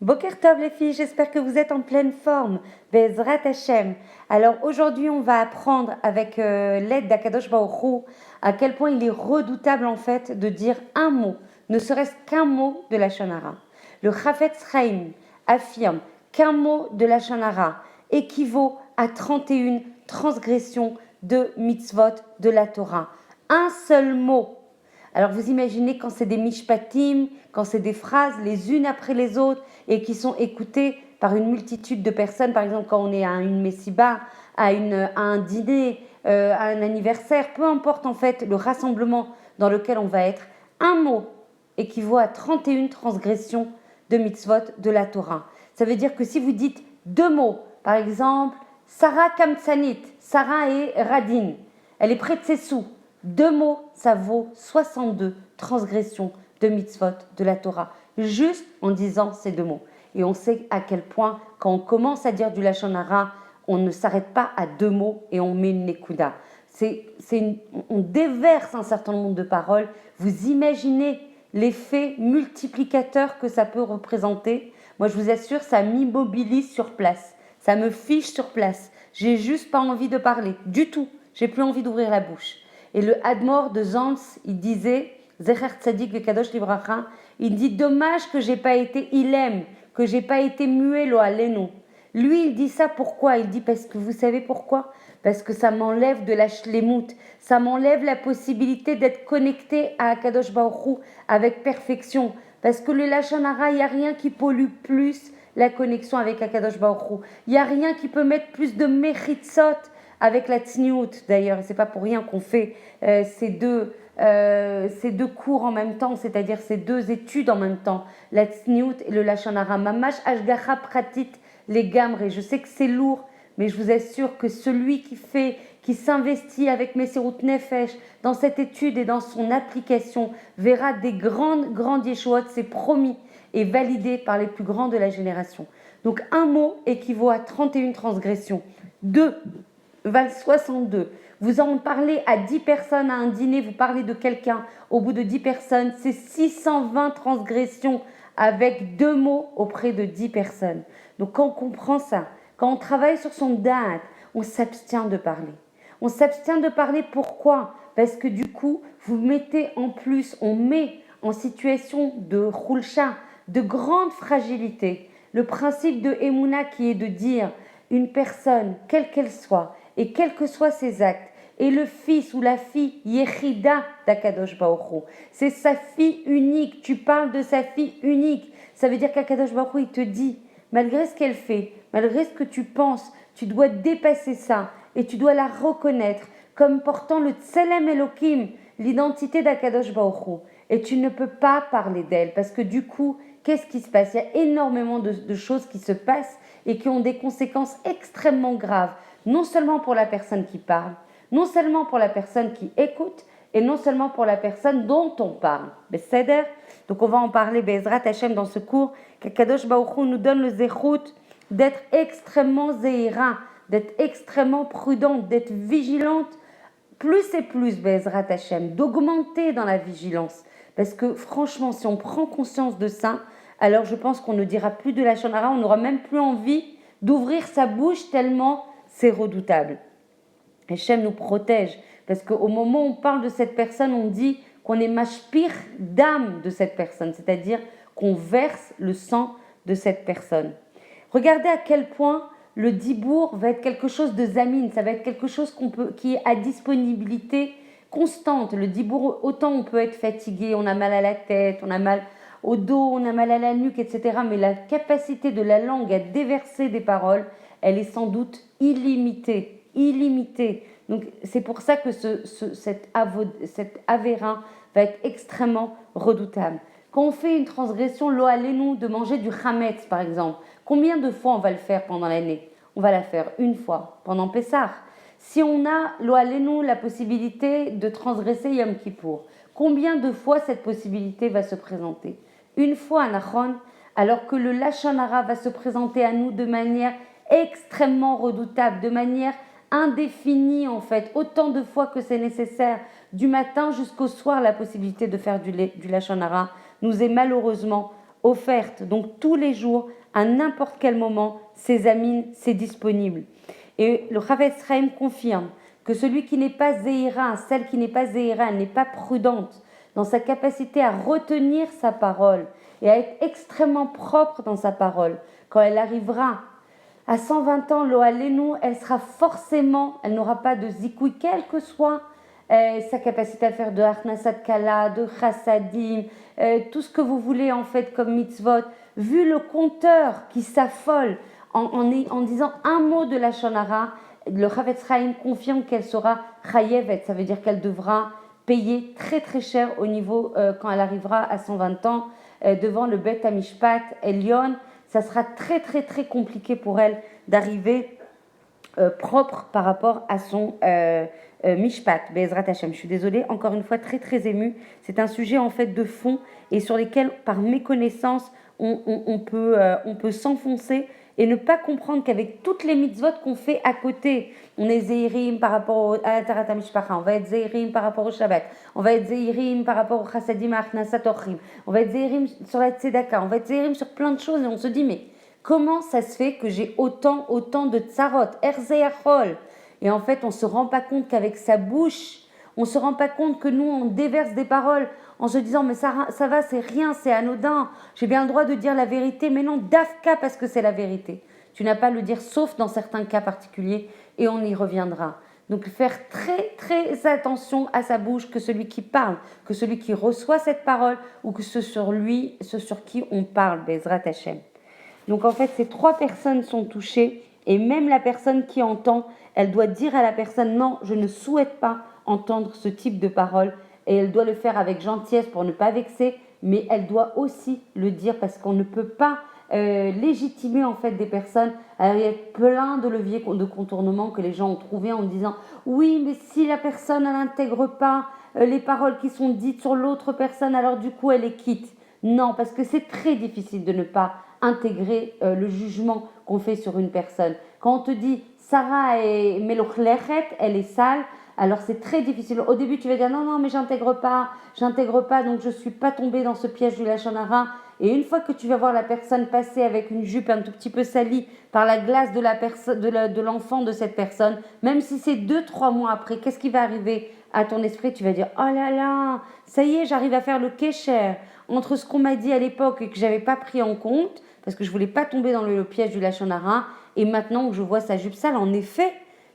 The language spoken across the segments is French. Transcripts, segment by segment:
Boker Tov les filles, j'espère que vous êtes en pleine forme. Bezrat Hashem. Alors aujourd'hui on va apprendre avec l'aide d'Akadosh Baruch Hu à quel point il est redoutable en fait de dire un mot, ne serait-ce qu'un mot de la Lashon Hara. Le Chafetz Chaim affirme qu'un mot de la Lashon Hara équivaut à 31 transgressions de mitzvot de la Torah. Un seul mot. Alors vous imaginez quand c'est des mishpatim, quand c'est des phrases les unes après les autres et qui sont écoutées par une multitude de personnes, par exemple quand on est à une messiba, à un dîner, à un anniversaire, peu importe en fait le rassemblement dans lequel on va être, un mot équivaut à 31 transgressions de mitzvot de la Torah. Ça veut dire que si vous dites deux mots, par exemple, Sarah Kamtsanit, Sarah est radine, elle est près de ses sous. Deux mots, ça vaut 62 transgressions de mitzvot de la Torah, juste en disant ces deux mots. Et on sait à quel point, quand on commence à dire du Lashon Hara, on ne s'arrête pas à deux mots et on met une nekuda. On déverse un certain nombre de paroles. Vous imaginez l'effet multiplicateur que ça peut représenter. Moi, je vous assure, ça m'immobilise sur place. Ça me fiche sur place. J'ai juste pas envie de parler, du tout. J'ai plus envie d'ouvrir la bouche. Et le Admor de Zantz, il disait, Zecher Tzadik Vekadosh Livracha, il dit dommage que j'ai pas été ilem, que j'ai pas été muet lo alenu. Lui, il dit ça pourquoi? Il dit parce que vous savez pourquoi? Parce que ça m'enlève de la shlemut, ça m'enlève la possibilité d'être connecté à Akadosh Baruch Hu avec perfection. Parce que le Lashon Hara, il n'y a rien qui pollue plus la connexion avec Akadosh Baruch Hu. Il n'y a rien qui peut mettre plus de mechitzot avec la tsniout. D'ailleurs, c'est pas pour rien qu'on fait ces deux cours en même temps, c'est-à-dire ces deux études en même temps, la tsniout et le Lashon Hara. Mamash ashgacha pratit les gamres. Je sais que c'est lourd, mais je vous assure que celui qui s'investit avec Messirut Nefesh dans cette étude et dans son application verra des grandes yeshuot, c'est promis et validé par les plus grands de la génération. Donc un mot équivaut à 31 transgressions. 2 valent 62. Vous en parlez à 10 personnes à un dîner, vous parlez de quelqu'un, au bout de 10 personnes, c'est 620 transgressions avec deux mots auprès de 10 personnes. Donc quand on comprend ça, quand on travaille sur son date, on s'abstient de parler. On s'abstient de parler pourquoi? Parce que du coup, vous mettez en plus, on met en situation de khulcha, de grande fragilité. Le principe de Emouna qui est de dire une personne, quelle qu'elle soit, et quels que soient ses actes, et le fils ou la fille Yechida d'Akadosh Baruch Hu, c'est sa fille unique, tu parles de sa fille unique, ça veut dire qu'Akadosh Baruch Hu, il te dit, malgré ce qu'elle fait, malgré ce que tu penses, tu dois dépasser ça, et tu dois la reconnaître comme portant le Tselem Elohim, l'identité d'Akadosh Baruch Hu, et tu ne peux pas parler d'elle, parce que du coup, qu'est-ce qui se passe? Il y a énormément de choses qui se passent et qui ont des conséquences extrêmement graves, non seulement pour la personne qui parle, non seulement pour la personne qui écoute, et non seulement pour la personne dont on parle. Beseder. Donc on va en parler, Bezrat Hashem, dans ce cours, qu'Akadosh Baruch Hu nous donne le zéchout d'être extrêmement zéhira, d'être extrêmement prudente, d'être vigilante, plus et plus, Bezrat Hashem, d'augmenter dans la vigilance. Parce que franchement, si on prend conscience de ça, alors je pense qu'on ne dira plus de la Lashon Hara, on n'aura même plus envie d'ouvrir sa bouche tellement c'est redoutable. Hachem nous protège, parce qu'au moment où on parle de cette personne, on dit qu'on est mashpir d'âme de cette personne, c'est-à-dire qu'on verse le sang de cette personne. Regardez à quel point le dibour va être quelque chose de zamine, ça va être quelque chose qui est à disponibilité constante. Le dibour, autant on peut être fatigué, on a mal à la tête, on a mal au dos, on a mal à la nuque, etc. Mais la capacité de la langue à déverser des paroles, elle est sans doute illimitée. Donc c'est pour ça que cet avérin va être extrêmement redoutable. Quand on fait une transgression, lo alenu, de manger du chametz par exemple, combien de fois on va le faire pendant l'année? On va la faire une fois, pendant Pessah. Si on a, lo alenu, la possibilité de transgresser Yom Kippour, combien de fois cette possibilité va se présenter? Une fois, Nachon, alors que le Lashon Hara va se présenter à nous de manière extrêmement redoutable, de manière indéfinie en fait, autant de fois que c'est nécessaire, du matin jusqu'au soir, la possibilité de faire du Lashon Hara nous est malheureusement offerte. Donc tous les jours, à n'importe quel moment, Sésamine, c'est disponible. Et le Chavetz Chaim confirme que celui qui n'est pas zéhira, celle qui n'est pas zéhira, elle n'est pas prudente dans sa capacité à retenir sa parole et à être extrêmement propre dans sa parole. Quand elle arrivera à 120 ans, l'Oalenu, elle sera forcément, elle n'aura pas de zikoui, quelle que soit sa capacité à faire de Achnasat Kala, de Chassadim, tout ce que vous voulez en fait comme mitzvot. Vu le compteur qui s'affole en disant un mot de la Shonara, le Chavetz Chaim confirme qu'elle sera chayevet, ça veut dire qu'elle devra payer très très cher au niveau quand elle arrivera à 120 ans devant le Bet HaMishpat Elyon. Ça sera très très très compliqué pour elle d'arriver propre par rapport à son Mishpat, Be'ezrat Hashem. Je suis désolée, encore une fois très très émue. C'est un sujet en fait de fond et sur lesquels par méconnaissance on peut s'enfoncer et ne pas comprendre qu'avec toutes les mitzvot qu'on fait à côté, on est zéhirim par rapport à la Tarat HaMishpacha, on va être zéhirim par rapport au Shabbat, on va être zéhirim par rapport au Chassadim Achnasat Ochrim, on va être zéhirim sur la Tzedaka, on va être zéhirim sur plein de choses et on se dit mais comment ça se fait que j'ai autant de tsarot, erzeyachol? Et en fait, on ne se rend pas compte qu'avec sa bouche, on ne se rend pas compte que nous, on déverse des paroles en se disant, mais ça va, c'est rien, c'est anodin, j'ai bien le droit de dire la vérité, mais non, dafka parce que c'est la vérité. Tu n'as pas à le dire, sauf dans certains cas particuliers, et on y reviendra. Donc faire très très attention à sa bouche, que celui qui parle, que celui qui reçoit cette parole, ou que ce sur qui on parle, Bezrat Hashem. Donc en fait, ces 3 personnes sont touchées et même la personne qui entend, elle doit dire à la personne non, je ne souhaite pas entendre ce type de parole et elle doit le faire avec gentillesse pour ne pas vexer, mais elle doit aussi le dire parce qu'on ne peut pas légitimer en fait des personnes. Alors, il y a plein de leviers de contournement que les gens ont trouvé en disant oui, mais si la personne n'intègre pas les paroles qui sont dites sur l'autre personne, alors du coup elle les quitte. Non, parce que c'est très difficile de ne pas intégrer le jugement qu'on fait sur une personne. Quand on te dit Sarah est melochleret, elle est sale, alors c'est très difficile. Au début, tu vas dire non, mais j'intègre pas, donc je suis pas tombée dans ce piège du lachon hara. Et une fois que tu vas voir la personne passer avec une jupe un tout petit peu salie par la glace de l'enfant de cette personne, même si c'est 2-3 mois après, qu'est-ce qui va arriver à ton esprit? Tu vas dire oh là là, ça y est, j'arrive à faire le kécher entre ce qu'on m'a dit à l'époque et que j'avais pas pris en compte parce que je voulais pas tomber dans le piège du lachon hara, et maintenant que je vois sa jupe sale, en effet,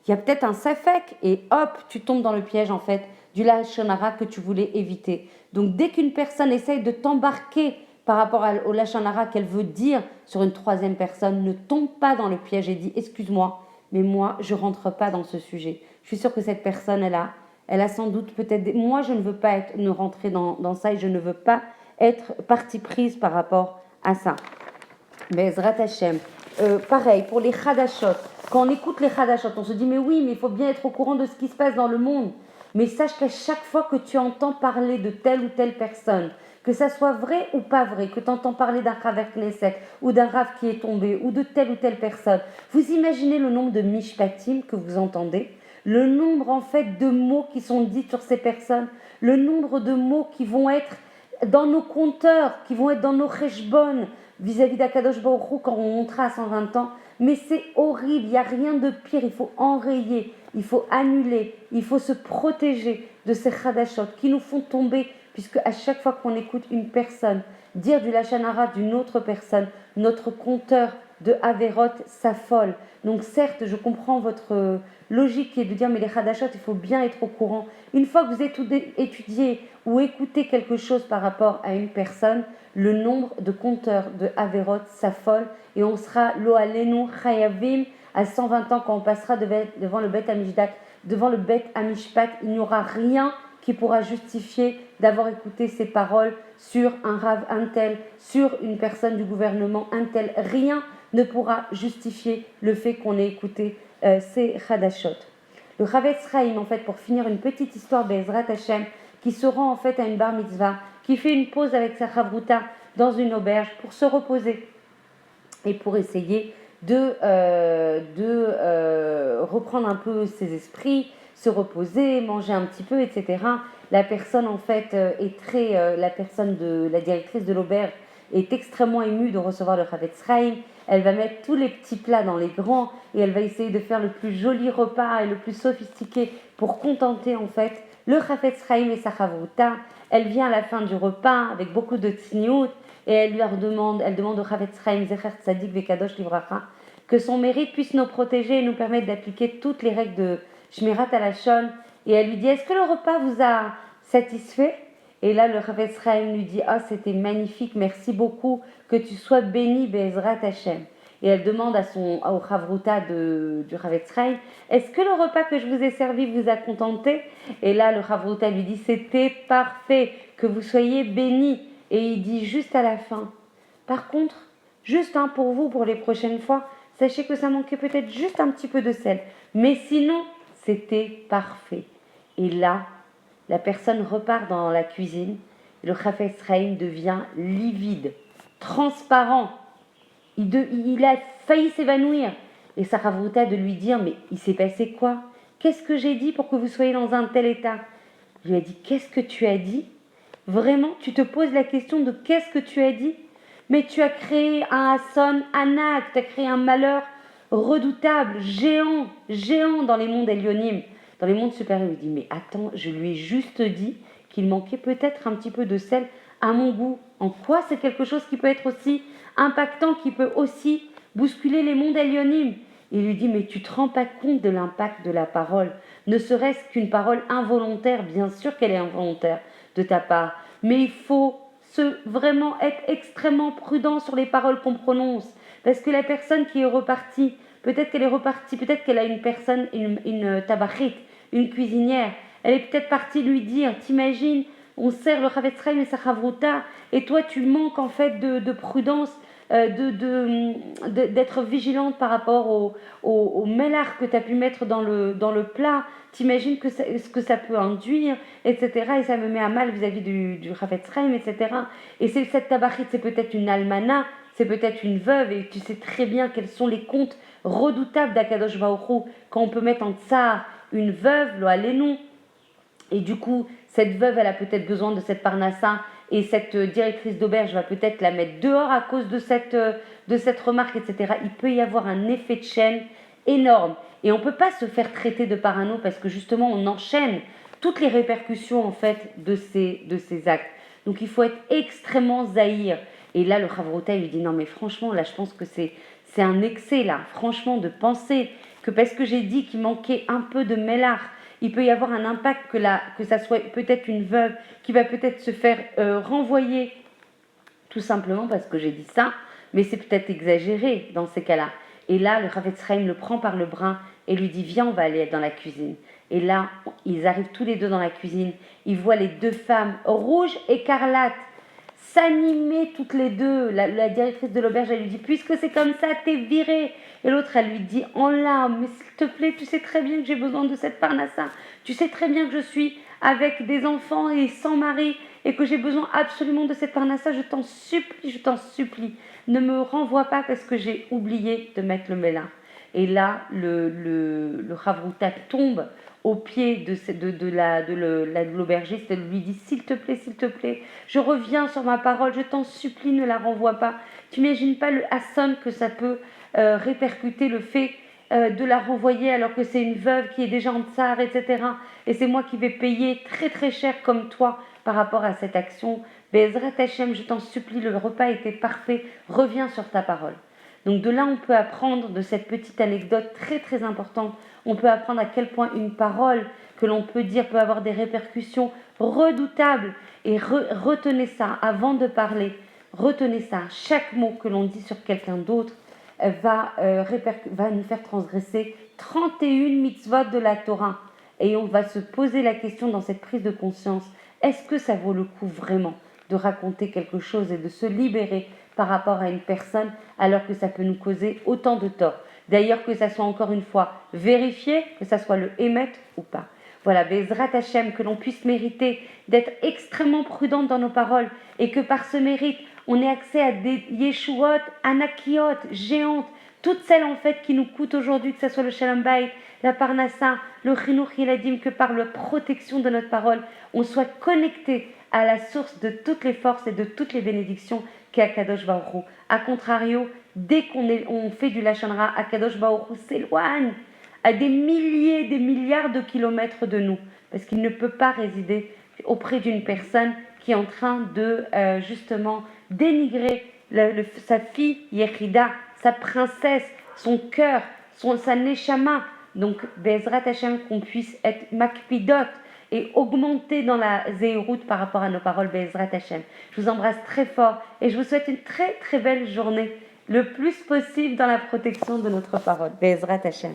il y a peut-être un safek et hop, tu tombes dans le piège en fait du lachon hara que tu voulais éviter. Donc dès qu'une personne essaye de t'embarquer par rapport au lachon hara qu'elle veut dire sur une 3e personne, ne tombe pas dans le piège et dis excuse-moi, mais moi je rentre pas dans ce sujet. Je suis sûre que cette personne elle a sans doute peut-être moi je ne veux pas ne rentrer dans ça et je ne veux pas être partie prise par rapport à ça. Bezrat Hashem. Pareil pour les Chadashot. Quand on écoute les Chadashot, on se dit mais oui, mais il faut bien être au courant de ce qui se passe dans le monde. Mais sache qu'à chaque fois que tu entends parler de telle ou telle personne, que ça soit vrai ou pas vrai, que tu entends parler d'un Chaver Knesset ou d'un Rav qui est tombé ou de telle ou telle personne, vous imaginez le nombre de mishpatim que vous entendez, le nombre en fait de mots qui sont dits sur ces personnes, le nombre de mots qui vont être dans nos compteurs, qui vont être dans nos cheshbon vis-à-vis d'Akadosh Baruch Hu quand on montera à 120 ans. Mais c'est horrible, il n'y a rien de pire, il faut enrayer, il faut annuler, il faut se protéger de ces chadashot qui nous font tomber, puisque à chaque fois qu'on écoute une personne dire du lachon hara d'une autre personne, notre compteur de Averot s'affole. Donc certes, je comprends votre logique qui est de dire mais les chadashot, il faut bien être au courant. Une fois que vous étudiez ou écoutez quelque chose par rapport à une personne, le nombre de compteurs de Averot s'affole et on sera lo alenu chayavim à 120 ans quand on passera devant le Bet HaMishpat, devant le Bet HaMishpat, il n'y aura rien qui pourra justifier d'avoir écouté ces paroles sur un Rav Intel, sur une personne du gouvernement Intel. Rien ne pourra justifier le fait qu'on ait écouté ces Chadashot. Le Chavetz Chaim, en fait, pour finir, une petite histoire Be'ezrat Hashem, qui se rend en fait à une bar mitzvah, qui fait une pause avec sa chavruta dans une auberge pour se reposer et pour essayer de reprendre un peu ses esprits, se reposer, manger un petit peu, etc. La personne en fait est très, la personne de la directrice de l'auberge est extrêmement émue de recevoir le Chavetz Chaim. Elle va mettre tous les petits plats dans les grands et elle va essayer de faire le plus joli repas et le plus sophistiqué pour contenter en fait le Chavetz Chaim et sa Chavruta. Elle vient à la fin du repas avec beaucoup de tzniut et elle demande au Chavetz Chaim Zecher Tzadik Vekadosh Livracha que son mérite puisse nous protéger et nous permettre d'appliquer toutes les règles de Shmirat HaLashon. Et elle lui dit, est-ce que le repas vous a satisfait? Et là, le Chavetz Chaim lui dit, ah, c'était magnifique, merci beaucoup, que tu sois béni, Be'ezrat Hashem. Et elle demande au Chavruta du Chavetz Chaim, est-ce que le repas que je vous ai servi vous a contenté? Et là, le Chavruta lui dit, c'était parfait, que vous soyez béni. Et il dit juste à la fin, par contre, juste pour vous, pour les prochaines fois, sachez que ça manquait peut-être juste un petit peu de sel. Mais sinon, c'était parfait. Et là, la personne repart dans la cuisine. Et le Chavetz Chaim devient livide, transparent. Il a failli s'évanouir. Et sa Chavruta de lui dire, mais il s'est passé quoi? Qu'est-ce que j'ai dit pour que vous soyez dans un tel état? Il lui a dit, qu'est-ce que tu as dit? Vraiment, tu te poses la question de qu'est-ce que tu as dit? Mais tu as créé un Hasson Anak, tu as créé un malheur redoutable, géant dans les mondes Elionim, dans les mondes supérieurs. Il dit, mais attends, je lui ai juste dit qu'il manquait peut-être un petit peu de sel à mon goût. En quoi c'est quelque chose qui peut être aussi impactant, qui peut aussi bousculer les mondes Elionim? Il lui dit, mais tu te rends pas compte de l'impact de la parole, ne serait-ce qu'une parole involontaire, bien sûr qu'elle est involontaire de ta part, mais il faut vraiment être extrêmement prudent sur les paroles qu'on prononce, parce que la personne qui est repartie, peut-être qu'elle a une personne, une tabachite, une cuisinière, elle est peut-être partie lui dire, t'imagines, on sert le Chavetz Chaim et sa Chavruta, et toi tu manques en fait de prudence, d'être vigilante par rapport au mélar que tu as pu mettre dans le plat, t'imagines ce que ça peut induire, etc. Et ça me met à mal vis-à-vis du Chavetz Chaim, etc. Et cette tabachite, c'est peut-être une almana, c'est peut-être une veuve, et tu sais très bien quels sont les comptes redoutables d'Akadosh Baruch Hu, quand on peut mettre en tsar une veuve, lo alénou. Et du coup, cette veuve, elle a peut-être besoin de cette parnassa, et cette directrice d'auberge va peut-être la mettre dehors à cause de cette remarque, etc. Il peut y avoir un effet de chaîne énorme. Et on ne peut pas se faire traiter de parano parce que justement, on enchaîne toutes les répercussions en fait de ces actes. Donc il faut être extrêmement zahir. Et là, le Chavruta lui dit, non mais franchement, là je pense que c'est un excès là, franchement, de penser que parce que j'ai dit qu'il manquait un peu de mélar, il peut y avoir un impact que ça soit peut-être une veuve qui va peut-être se faire renvoyer tout simplement parce que j'ai dit ça, mais c'est peut-être exagéré dans ces cas-là. Et là, le Chavetz Chaim le prend par le bras et lui dit, viens, on va aller dans la cuisine. Et là, ils arrivent tous les deux dans la cuisine, ils voient les deux femmes rouges écarlates s'animer toutes les deux. La directrice de l'auberge, elle lui dit, puisque c'est comme ça, t'es virée. Et l'autre, elle lui dit en larmes, mais s'il te plaît, tu sais très bien que j'ai besoin de cette parnassa. Tu sais très bien que je suis avec des enfants et sans mari et que j'ai besoin absolument de cette parnassa. Je t'en supplie, ne me renvoie pas parce que j'ai oublié de mettre le mélin. Et là, le Chavruta tombe au pied de l'aubergiste. Elle lui dit, s'il te plaît, je reviens sur ma parole, je t'en supplie, ne la renvoie pas. Tu n'imagines pas le hasson que ça peut répercuter, le fait de la renvoyer alors que c'est une veuve qui est déjà en tsar, etc. Et c'est moi qui vais payer très très cher comme toi par rapport à cette action. Be'ezrat Hashem, je t'en supplie, le repas était parfait, reviens sur ta parole. Donc de là, on peut apprendre de cette petite anecdote très très importante, on peut apprendre à quel point une parole que l'on peut dire peut avoir des répercussions redoutables. Et retenez ça avant de parler, retenez ça, chaque mot que l'on dit sur quelqu'un d'autre va nous faire transgresser 31 mitzvot de la Torah. Et on va se poser la question dans cette prise de conscience, est-ce que ça vaut le coup vraiment de raconter quelque chose et de se libérer par rapport à une personne alors que ça peut nous causer autant de tort. D'ailleurs, que ça soit encore une fois vérifié, que ça soit le émet ou pas. Voilà, Be'ezrat Hashem, que l'on puisse mériter d'être extrêmement prudente dans nos paroles et que par ce mérite, on ait accès à des yeshuot, anakiot, géantes, toutes celles en fait qui nous coûtent aujourd'hui, que ce soit le Shalom Bayit, la Parnassa, le Chinuch Yiladim, que par la protection de notre parole, on soit connecté à la source de toutes les forces et de toutes les bénédictions qu'Akadosh Baruch Hu. A contrario, dès on fait du Lachon Hara, Akadosh Baruch Hu s'éloigne à des milliers, des milliards de kilomètres de nous, parce qu'il ne peut pas résider auprès d'une personne qui est en train de justement dénigrer sa fille Yechida, sa princesse, son cœur, sa neshama. Donc, Bezrat Hashem, qu'on puisse être makpidot et augmenter dans la zéroute par rapport à nos paroles, Bezrat Hashem. Je vous embrasse très fort et je vous souhaite une très très belle journée, le plus possible dans la protection de notre parole, Bezrat Hashem.